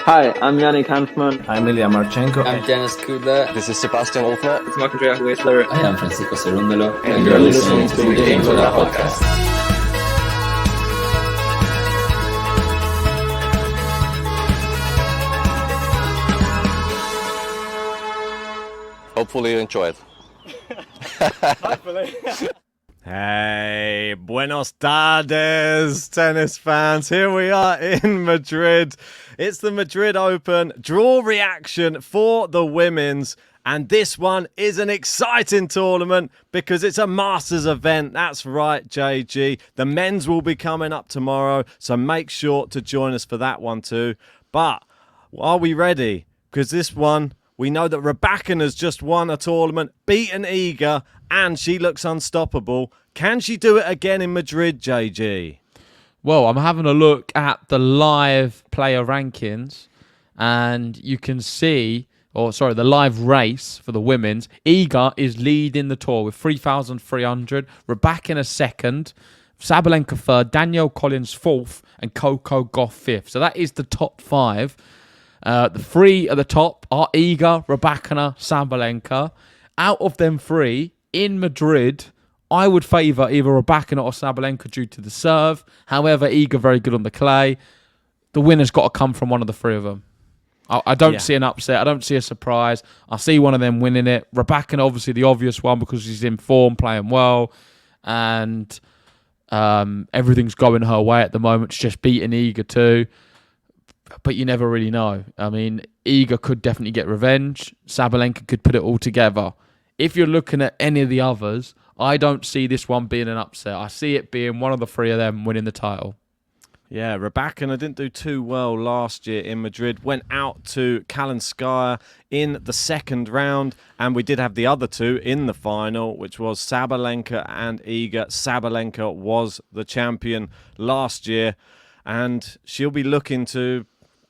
Hi, I'm Yannick Hanfman. I'm Ilya Marchenko. I'm Dennis Kudla. This is Sebastian Wolfner. It's Andrea Whistler. I am Francisco Cerundolo. And you're listening to the GameToLab Podcast. Hopefully you enjoy it. Hopefully. Hey, buenos tardes, tennis fans. Here we are in Madrid. It's the Madrid Open draw reaction for the women's. And this one is an exciting tournament because it's a Masters event. That's right, JG. The men's will be coming up tomorrow, so make sure to join us for that one too. But are we ready? Because this one, we know that Rybakina's just won a tournament, beaten Iga, and she looks unstoppable. Can she do it again in Madrid, JG? Well, I'm having a look at the live player rankings, and you can see, the live race for the women's. Iga is leading the tour with 3,300. Rybakina second, Sabalenka third, Danielle Collins fourth, and Coco Goff fifth. So that is the top five. The three at the top are Iga, Rybakina, Sabalenka. Out of them three, in Madrid, I would favour either Rybakina or Sabalenka due to the serve. However, Iga very good on the clay. The winner's got to come from one of the three of them. I don't see an upset. I don't see a surprise. I see one of them winning it. Rybakina, obviously the obvious one because she's in form, playing well. And everything's going her way at the moment. She's just beating Iga too. But you never really know. I mean, Iga could definitely get revenge. Sabalenka could put it all together. If you're looking at any of the others, I don't see this one being an upset. I see it being one of the three of them winning the title. Yeah, Rybakina didn't do too well last year in Madrid. Went out to Kalinskaya in the second round. And we did have the other two in the final, which was Sabalenka and Iga. Sabalenka was the champion last year. And she'll be looking to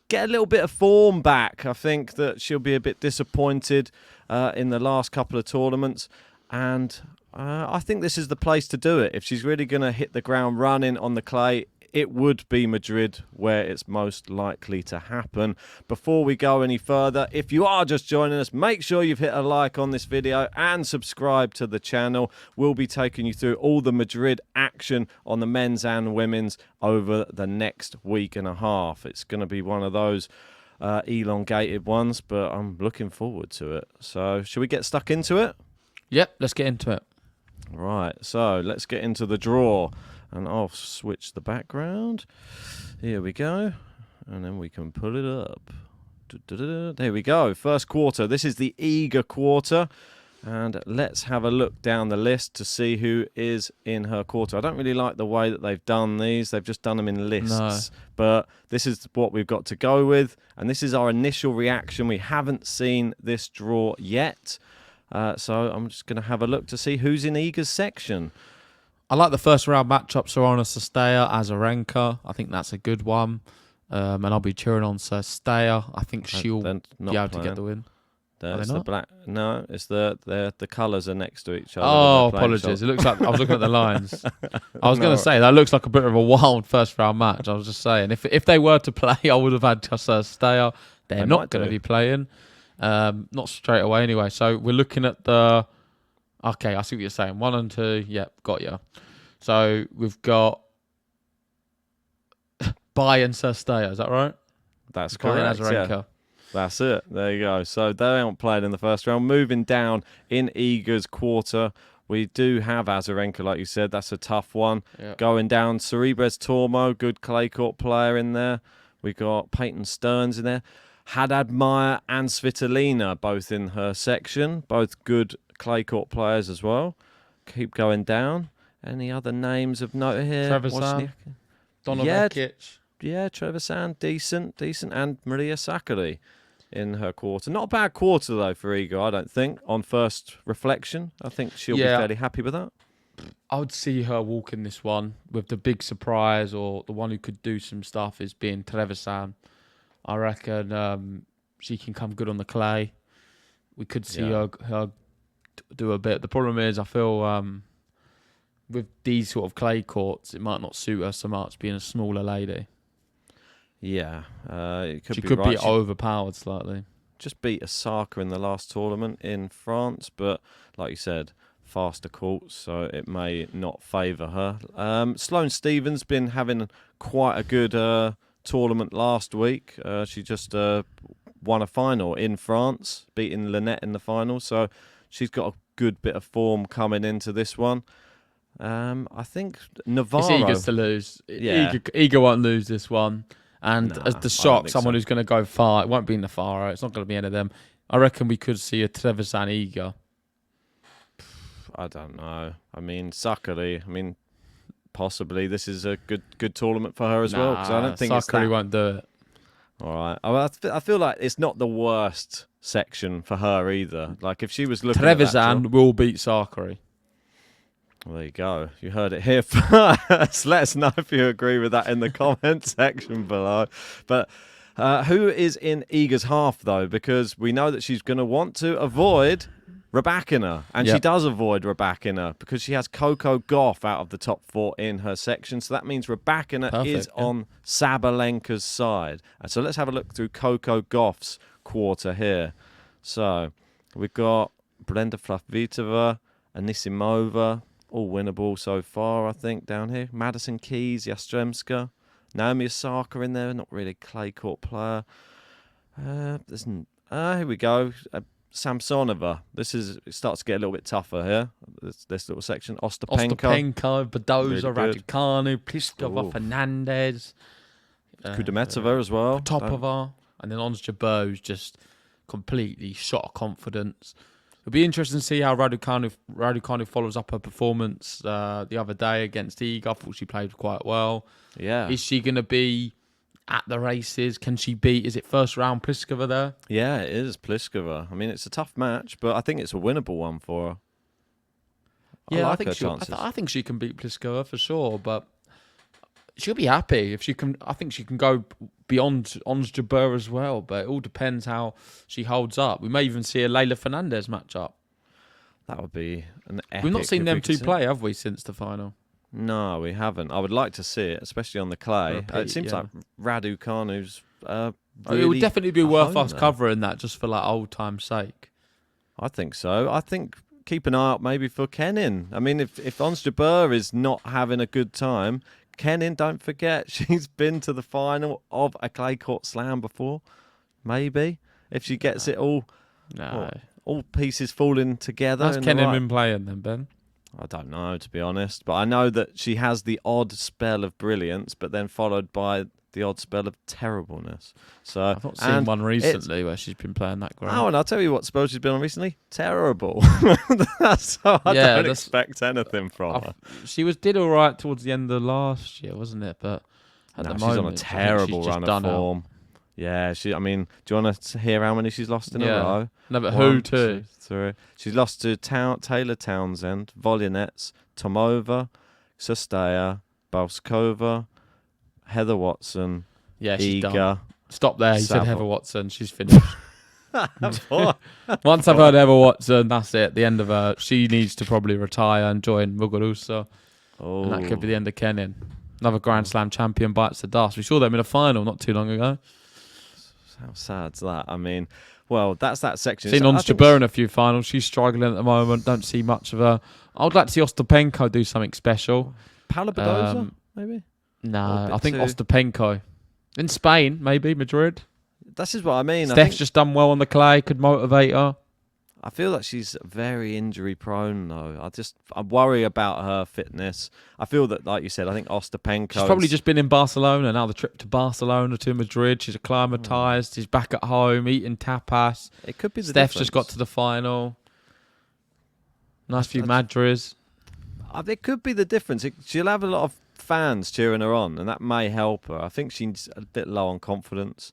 get a little bit of form back. I think that she'll be a bit disappointed in the last couple of tournaments. And I think this is the place to do it. If she's really going to hit the ground running on the clay, it would be Madrid where it's most likely to happen. Before we go any further, if you are just joining us, make sure you've hit a like on this video and subscribe to the channel. We'll be taking you through all the Madrid action on the men's and women's over the next week and a half. It's going to be one of those elongated ones, but I'm looking forward to it. So should we get stuck into it? Yep, let's get into it. Right, so let's get into the draw. And I'll switch the background. Here we go. And then we can pull it up. There we go. First quarter. This is the Iga quarter. And let's have a look down the list to see who is in her quarter. I don't really like the way that they've done these. They've just done them in lists. No. But this is what we've got to go with. And this is our initial reaction. We haven't seen this draw yet. So I'm just going to have a look to see who's in Iga's section. I like the first round matchup, Sorana Sestaya, Azarenka. I think that's a good one. And I'll be cheering on Sestaya. I think she'll be able to get the win. It's the black. No, it's the colours are next to each other. Oh, apologies. It looks like I was looking at the lines. I was going to say that looks like a bit of a wild first round match. I was just saying if they were to play, I would have had Sestaya. They're not going to be playing. Not straight away anyway. So we're looking at the. Okay, I see what you're saying. 1 and 2. Yep, got you. So we've got Bai and Sestaya. Is that right? That's correct. Yeah. That's it. There you go. So they aren't played in the first round. Moving down in Iga's quarter, we do have Azarenka, like you said. That's a tough one. Yep. Going down, Cerebres Tormo, good clay court player in there. We got Peyton Stearns in there. Haddad Meyer and Svitolina both in her section. Both good clay court players as well. Keep going down. Any other names of note here? Trevor Sand, Donovacic. Yeah, Trevor Sand, decent. And Maria Sakkari in her quarter. Not a bad quarter, though, for Iga, I don't think. On first reflection, I think she'll be fairly happy with that. I would see her walking this one with the big surprise, or the one who could do some stuff is being Trevor Sand. I reckon she can come good on the clay. We could see her do a bit. The problem is, I feel with these sort of clay courts, it might not suit her so much being a smaller lady. Yeah, it could She be could right. be She overpowered slightly. just beat Osaka in the last tournament in France, but like you said, faster courts, so it may not favour her. Sloane Stephens been having quite a good tournament last week. She just won a final in France, beating Lynette in the final, so she's got a good bit of form coming into this one. I think Navarro. It's Iga's to lose. Yeah. Iga won't lose this one. And Nah, as the I don't shock, think someone so. who's going to go far, it won't be Navarro. It's not going to be any of them. I reckon we could see a Trevisan Iga. I don't know. I mean, Sakari. I mean, possibly this is a good tournament for her as well, because I don't think Sakari it's that. won't do it. All right. I feel like it's not the worst section for her either. Like if she was looking at that Trevisan will beat Sakari. well, there you go. You heard it here first. Let us know if you agree with that in the comment section below. But who is in Iga's half, though? Because we know that she's going to want to avoid Rybakina. And she Yep. does avoid Rybakina because she has Coco Gauff out of the top 4 in her section. So that means Rybakina is Perfect, yeah. on Sabalenka's side. And so let's have a look through Coco Gauff's quarter here. So we've got Brenda Flavitova, Anisimova, all winnable so far, I think, down here. Madison Keys, Yastremska, Naomi Osaka in there, not really a clay court player. Here we go. Samsonova. It starts to get a little bit tougher here. This little section. Ostapenko. Ostapenko, Badoza, Really good. Raducanu, Pliskova, Ooh. Fernandez. Kudermetova as well. Topova, and then Ons Jabeu's just completely shot of confidence. It'll be interesting to see how Raducanu follows up her performance the other day against Iga. I thought she played quite well. Yeah. Is she going to be at the races? Can she beat, is it first round Pliskova there? Yeah, it is Pliskova. I mean, it's a tough match, but I think it's a winnable one for her. Yeah, like I her think chances. I think she can beat Pliskova for sure, but she'll be happy if she can. I think she can go beyond Ons Jabeur as well, but it all depends how she holds up. We may even see a Leylah Fernandez match up. That would be an epic. We've not seen if them we could two see it. play, have we, since the final? No, we haven't. I would like to see it, especially on the clay. Repeat, It seems yeah. like Raducanu's really It would definitely be worth home us there. covering that just for like old time's sake. I think so. I think keep an eye out maybe for Kenin. I mean, if Ons Jabeur is not having a good time, Kenin, don't forget, she's been to the final of a clay court slam before. Maybe. If she gets it all pieces falling together. How's in the Kenin right- been playing then, Ben? I don't know, to be honest. But I know that she has the odd spell of brilliance, but then followed by the odd spell of terribleness. So I've not seen and one it's- recently where she's been playing that great. Oh, and I'll tell you what spell she's been on recently. Terrible. That's so I Yeah, don't that's- expect anything from her. She did all right towards the end of last year, wasn't it? But at No, the she's moment, on a I think terrible she's just run of done out. form. Yeah, I mean, do you want to hear how many she's lost in a row? No, but One, who to? 2, 3. She's lost to Taylor Townsend, Volyanets, Tomova, Sestaya, Balskova, Heather Watson, Yeah, she's done. Iga. Stop there. You said Savo. Heather Watson. She's finished. Once I've heard Heather Watson, that's it. The end of her. She needs to probably retire and join Muguruza. And that could be the end of Kenin. Another Grand Slam champion bites the dust. We saw them in a final not too long ago. How sad's that? I mean, well, that's that section. Seen I Ons think Jabeur in a few finals. She's struggling at the moment. Don't see much of her. I would like to see Ostapenko do something special. Paula Badoza, Um, maybe? No, Or a bit I think too- Ostapenko. In Spain, maybe, Madrid. This is what I mean. Steph's just done well on the clay, could motivate her. I feel that she's very injury prone, though. I worry about her fitness. I feel that, like you said, I think Ostapenko. She's probably just been in Barcelona. Now the trip to Barcelona to Madrid. She's acclimatised. She's back at home eating tapas. It could be the Steph's difference. just got to the final. Nice few Madrids. It could be the difference. She'll have a lot of fans cheering her on, and that may help her. I think she's a bit low on confidence.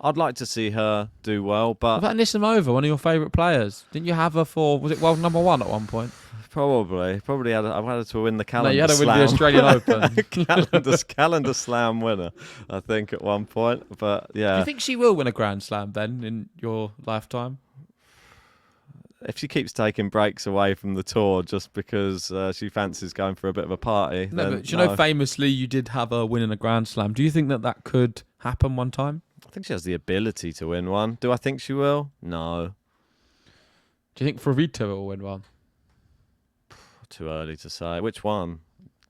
I'd like to see her do well, What but about Anisimova, one of your favourite players? Didn't you have her for, was it world number 1 at one point? probably I've had her to win the No, calendar you had her win slam. the Australian Open. calendar slam winner, I think, at one point. But Do yeah, you think she will win a Grand Slam, Ben, in your lifetime? if she keeps taking breaks away from the tour just because she fancies going for a bit of a party, No, then but you know, famously, you did have her winning a Grand Slam. Do you think that could happen one time? I think she has the ability to win one. Do I think she will? No. Do you think Fravita will win one? Too early to say. Which one?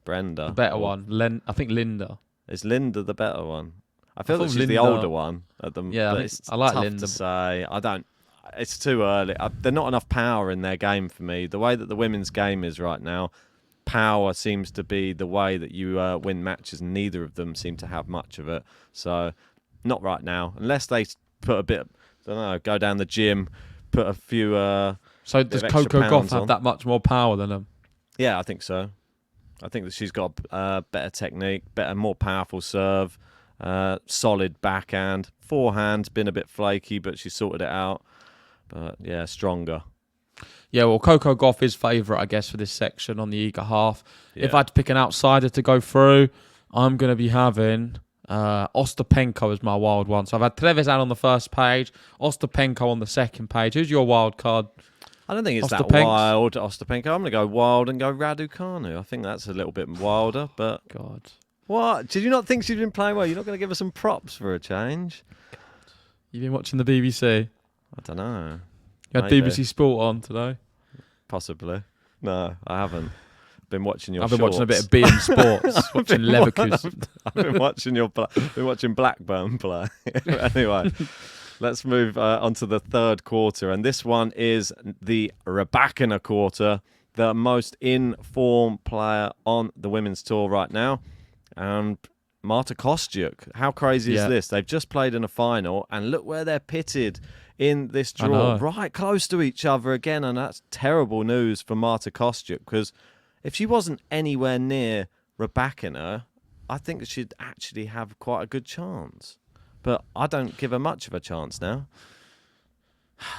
Brenda. The better Or- one. I think Linda. Is Linda the better one? I feel thought that she's the Linda- older one. At the, Yeah, I but think- it's I like tough Linda. to say. I don't. It's too early. There's not enough power in their game for me. The way that the women's game is right now, power seems to be the way that you win matches. Neither of them seem to have much of it. So, not right now. Unless they put a bit, I don't know, go down the gym, put a few... So bit does of extra Coco Gauff pounds have on. that much more power than them? Yeah, I think so. I think that she's got better technique, more powerful serve, solid backhand. Forehand's been a bit flaky, but she sorted it out. But yeah, stronger. Yeah, well, Coco Gauff is favourite, I guess, for this section on the Iga half. Yeah. If I had to pick an outsider to go through, I'm going to be having Ostapenko as my wild one. So I've had Trevisan on the first page, Ostapenko on the second page. Who's your wild card? I don't think it's that Ostapenko. wild, Ostapenko. I'm going to go wild and go Raducanu. I think that's a little bit wilder, but... God. What? Did you not think she's been playing well? You're not going to give her some props for a change? You've been watching the BBC? I don't know. You had Maybe. BBC Sport on today? Possibly. No, I haven't. Been watching your I've been watching a bit shorts. of BM Sports, watching Leverkusen. I've been watching been watching Blackburn play. Anyway, let's move on to the third quarter, and this one is the Rybakina quarter, the most in-form player on the women's tour right now, and Marta Kostyuk. How crazy is this? They've just played in a final, and look where they're pitted in this draw, right close to each other again, and that's terrible news for Marta Kostyuk, because if she wasn't anywhere near Rybakina, I think she'd actually have quite a good chance. But I don't give her much of a chance now.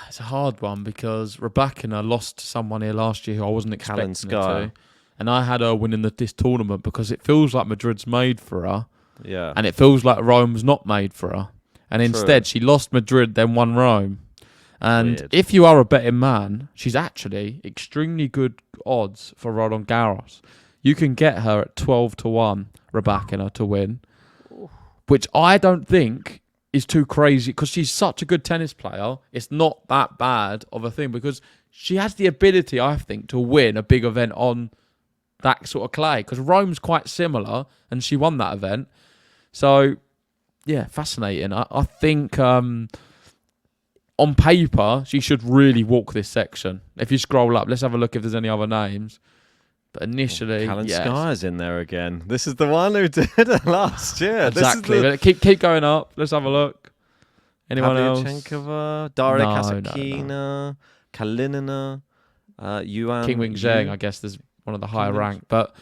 It's a hard one because Rybakina lost to someone here last year who I wasn't expecting her to. And I had her winning this tournament because it feels like Madrid's made for her. Yeah. And it feels like Rome's not made for her. And instead, she lost Madrid, then won Rome. And Weird. if you are a betting man, she's actually extremely good odds for Roland Garros. You can get her at 12-1, Rybakina, to win, which I don't think is too crazy because she's such a good tennis player. It's not that bad of a thing because she has the ability, I think, to win a big event on that sort of clay because Rome's quite similar and she won that event. So, yeah, fascinating. I think on paper, she should really walk this section. If you scroll up, let's have a look if there's any other names. But initially, Callum yes. Sky's in there again. This is the one who did it last year. Exactly. This is Keep going up. Let's have a look. Anyone else? Pavlyuchenkova, Daria No, Kasatkina, Kalinina, Yuan. King Wing Zheng, I guess, there's one of the higher rank. But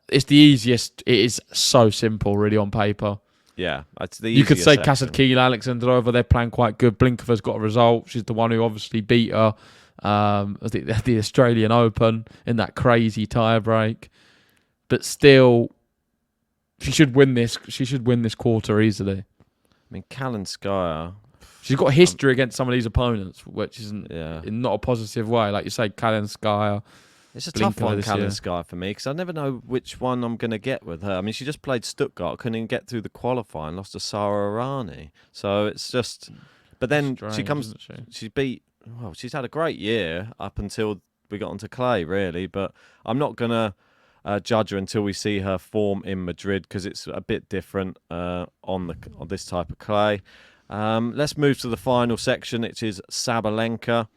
it's the easiest. It is so simple, really, on paper. Yeah, it's the You could say easier section. Kasatkina, Alexandrova, they're playing quite good. Blinkova's got a result. She's the one who obviously beat her at the Australian Open in that crazy tie break. But still, she should win this. She should win this quarter easily. I mean, Kalinskaya. She's got history against some of these opponents, which isn't Yeah. in not a positive way. Like you say, Kalinskaya. It's a tough Blinkova one, this year. Kalinskaya, for me, because I never know which one I'm going to get with her. I mean, she just played Stuttgart, couldn't even get through the qualifying, lost to Sara Errani. So it's just... But then Strange, she comes... isn't she? She beat... Well, she's had a great year up until we got onto clay, really. But I'm not going to judge her until we see her form in Madrid, because it's a bit different on this type of clay. Let's move to the final section. It is Sabalenka.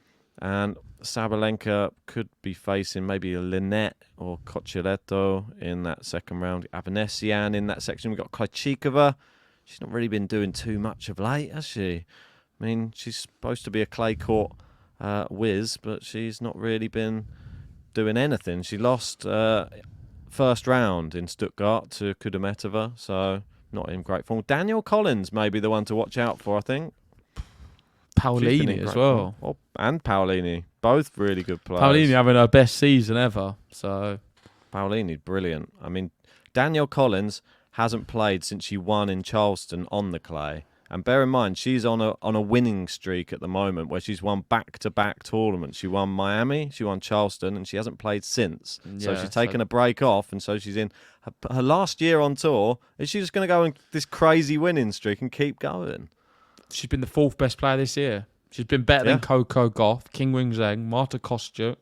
And Sabalenka could be facing maybe a Linette or Coccialetto in that second round. Avanesian in that section. We've got Krejcikova. She's not really been doing too much of late, has she? I mean, she's supposed to be a clay court whiz, but she's not really been doing anything. She lost first round in Stuttgart to Kudermetova, so not in great form. Danielle Collins may be the one to watch out for, I think. Paolini as well. Oh, and Paolini. Both really good players. Paolini having her best season ever. So Paolini, brilliant. I mean, Danielle Collins hasn't played since she won in Charleston on the clay. And bear in mind, she's on a winning streak at the moment where she's won back-to-back tournaments. She won Miami, she won Charleston, and she hasn't played since. So Yeah, she's taken a break off, and so she's in her last year on tour. Is she just going to go on this crazy winning streak and keep going? She's been the 4th best player this year. She's been better than Coco Gauff, Qinwen Zheng, Marta Kostyuk,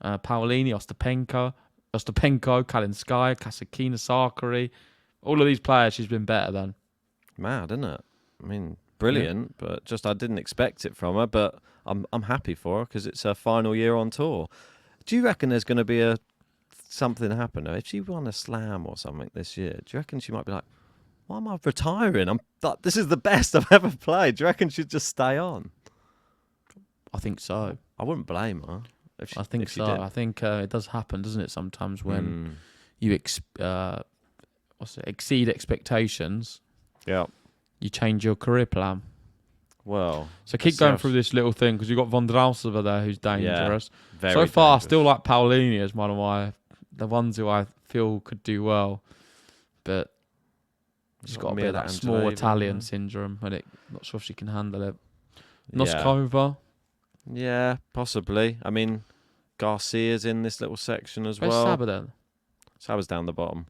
Paolini, Ostapenko, Kalinskaya, Kasatkina, Sakari. All of these players she's been better than. Mad, isn't it? I mean, brilliant, but just I didn't expect it from her. But I'm happy for her because it's her final year on tour. Do you reckon there's going to be something happen if she won a slam or something this year? Do you reckon she might be like, why am I retiring? This is the best I've ever played. Do you reckon she'd just stay on? I think so. I wouldn't blame her. I think so. I think it does happen, doesn't it? Sometimes when you exceed expectations, you change your career plan. Well, so keep going through this little thing because you've got Vondrausova there who's dangerous. Very so far, dangerous. I still like Paolini as one of the ones who I feel could do well, but she's got a bit of that small Italian syndrome, and not sure if she can handle it. Noskova. Yeah, possibly. I mean, Garcia's in this little section as Where's well. Saba then? Saba's down the bottom.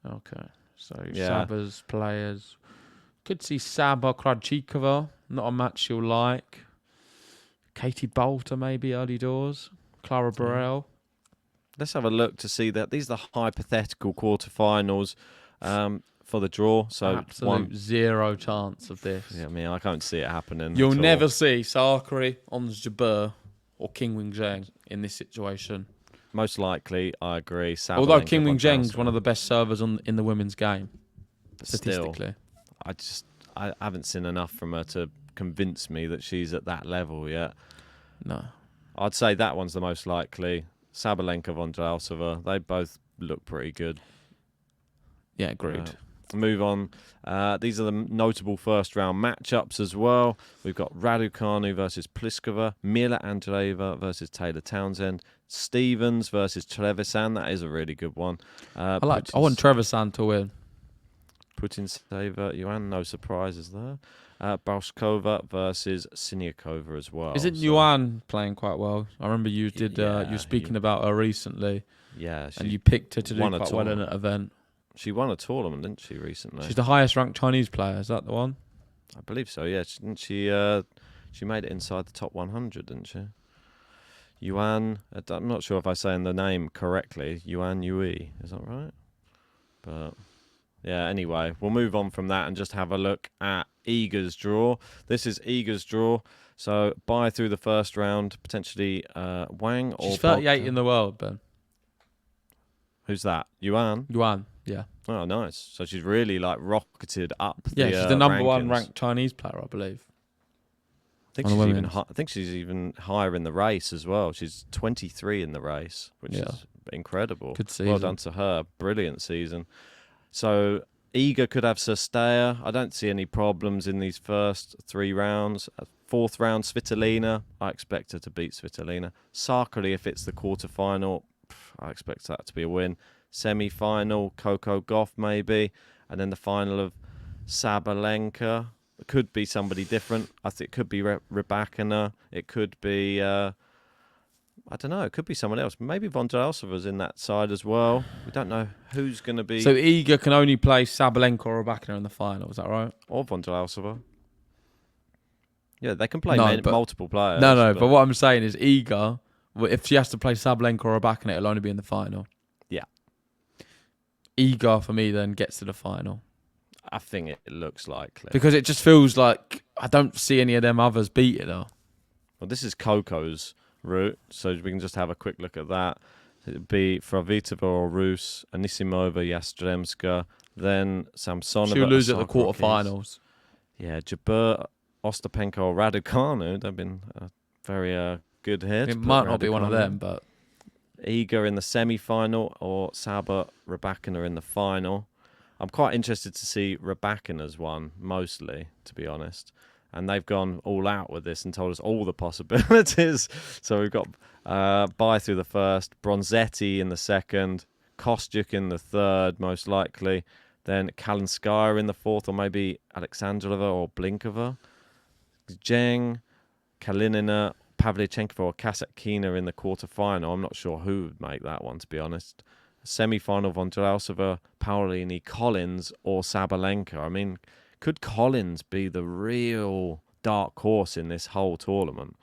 Okay, so Saba's players. Could see Saba, Krajcikova, not a match she'll like. Katie Bolter maybe early doors. Clara Burrell. Let's have a look to see that these are the hypothetical quarterfinals for the draw. So absolute zero chance of this. Yeah, I mean, I can't see it happening. You'll never see Sakari, Ons Jabeur, or Qinwen Zheng in this situation. Most likely, I agree. Sabalenka, although Qinwen Zheng's one of the best servers in the women's game, statistically. I haven't seen enough from her to convince me that she's at that level yet. No. I'd say that one's the most likely. Sabalenka, Vondrausova, they both look pretty good. Yeah, agreed. Move on. These are the notable first-round matchups as well. We've got Raducanu versus Pliskova, Mila Andreeva versus Taylor Townsend, Stevens versus Trevisan. That is a really good one. I want Trevisan to win. Putin Saver, Yuan, no surprises there. Bauskova versus Siniakova as well. Isn't Yuan playing quite well? I remember you did. You were speaking about her recently. Yeah, and you picked her to do quite well in an event. She won a tournament, didn't she, recently? She's the highest ranked Chinese player. Is that the one? I believe so. Yeah, she made it inside the top 100, didn't she? Yuan. I'm not sure if I'm saying the name correctly. Yuan Yui, is that right? But yeah, anyway, we'll move on from that and just have a look at Iga's draw. This is Iga's draw. So bye through the first round, potentially Wang or she's 38 in the world, Ben. Who's that? Yuan? Yuan, yeah. Oh, nice. So she's really rocketed up. Yeah, she's the number one ranked Chinese player, I believe. I think she's even higher in the race as well. She's 23 in the race, which is incredible. Good season. Well done to her. Brilliant season. So Iga could have Sestea. I don't see any problems in these first 3 rounds. 4th round, Svitolina. I expect her to beat Svitolina. Sakari, if it's the quarterfinal, I expect that to be a win. Semi-final, Coco Gauff maybe. And then the final of Sabalenka. It could be somebody different. I think it could be Rybakina. It could be, I don't know, it could be someone else. Maybe Vondrausova's in that side as well. We don't know who's going to be. So Iga can only play Sabalenka or Rybakina in the final, is that right? Or Vondrausova. Yeah, they can play multiple players. But what I'm saying is Iga, if she has to play Sabalenka or Rybakina, it'll only be in the final. Yeah. Iga, for me, then gets to the final. I think it looks likely. Because it just feels like I don't see any of them others beating her. Well, this is Coco's route, so we can just have a quick look at that. It'd be Fravitova or Rus, Anisimova, Yastremska, then Samsonova. She'll lose at the quarterfinals. Yeah, Jabeur, Ostapenko or Raducanu. They've been very good hit. It might not be one of them, but Iga in the semi-final or Saba, Rybakina in the final. I'm quite interested to see Rybakina's one, mostly, to be honest. And they've gone all out with this and told us all the possibilities. So we've got bye through the first, Bronzetti in the second, Kostyuk in the third, most likely, Then Kalinskaya in the fourth, or maybe Alexandrova or Blinkova. Zheng, Kalinina, Pavlyuchenkova or Kasatkina in the quarterfinal. I'm not sure who would make that one, to be honest. Semi-final, Vondrousova, Paolini, Collins or Sabalenka. I mean, could Collins be the real dark horse in this whole tournament?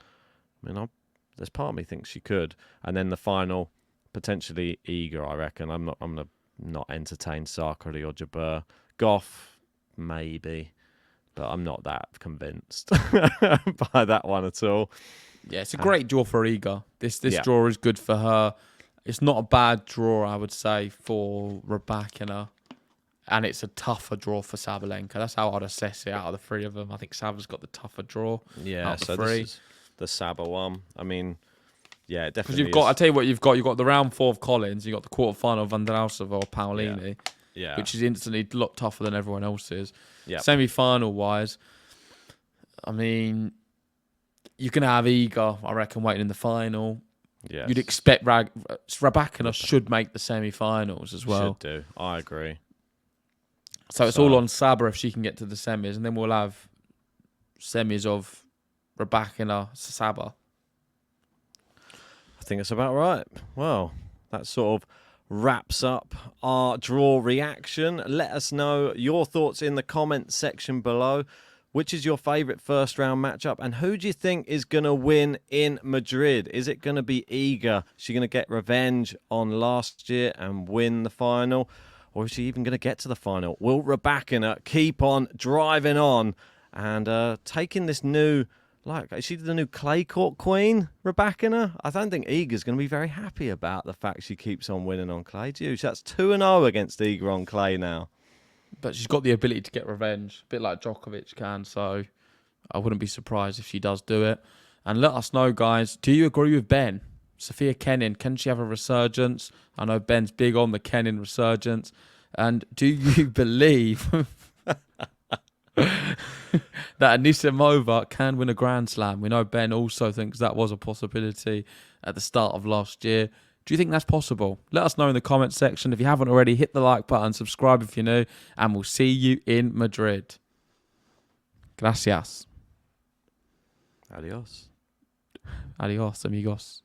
I mean, there's part of me thinks she could. And then the final, potentially Iga, I reckon. I'm gonna not entertain Sakkari or Jabeur. Goff, maybe, but I'm not that convinced by that one at all. Yeah, it's a great draw for Iga. This draw is good for her. It's not a bad draw, I would say, for Rybakina. And it's a tougher draw for Sabalenka. That's how I'd assess it out of the three of them. I think Saba's got the tougher draw. Yeah, out of the so three. this is the Saba one. I mean, yeah, it Because definitely I tell you what, you've got the round 4 of Collins, you've got the quarterfinal of Vondrousova or Paolini, which is instantly a lot tougher than everyone else's. Yeah. Semi-final wise, I mean, you can have Iga, I reckon, waiting in the final. Yes. You'd expect Rybakina should make the semi-finals as well. Should do. I agree. So it's all on Saba if she can get to the semis, and then we'll have semis of Rybakina, Saba. I think it's about right. Well, that sort of wraps up our draw reaction. Let us know your thoughts in the comment section below. Which is your favourite first round matchup? And who do you think is going to win in Madrid? Is it going to be Iga? Is she going to get revenge on last year and win the final? Or is she even going to get to the final? Will Rybakina keep on driving on and taking this new... is she the new clay court queen, Rybakina? I don't think Iga's going to be very happy about the fact she keeps on winning on clay. Do you? That's 2-0 against Iga on clay now. But she's got the ability to get revenge, a bit like Djokovic can, so I wouldn't be surprised if she does do it. And let us know, guys, do you agree with Ben? Sofia Kenin, can she have a resurgence? I know Ben's big on the Kenin resurgence. And do you believe that Anisimova can win a Grand Slam? We know Ben also thinks that was a possibility at the start of last year. Do you think that's possible? Let us know in the comment section. If you haven't already, hit the like button, subscribe if you're new, and we'll see you in Madrid. Gracias. Adios. Adios, amigos.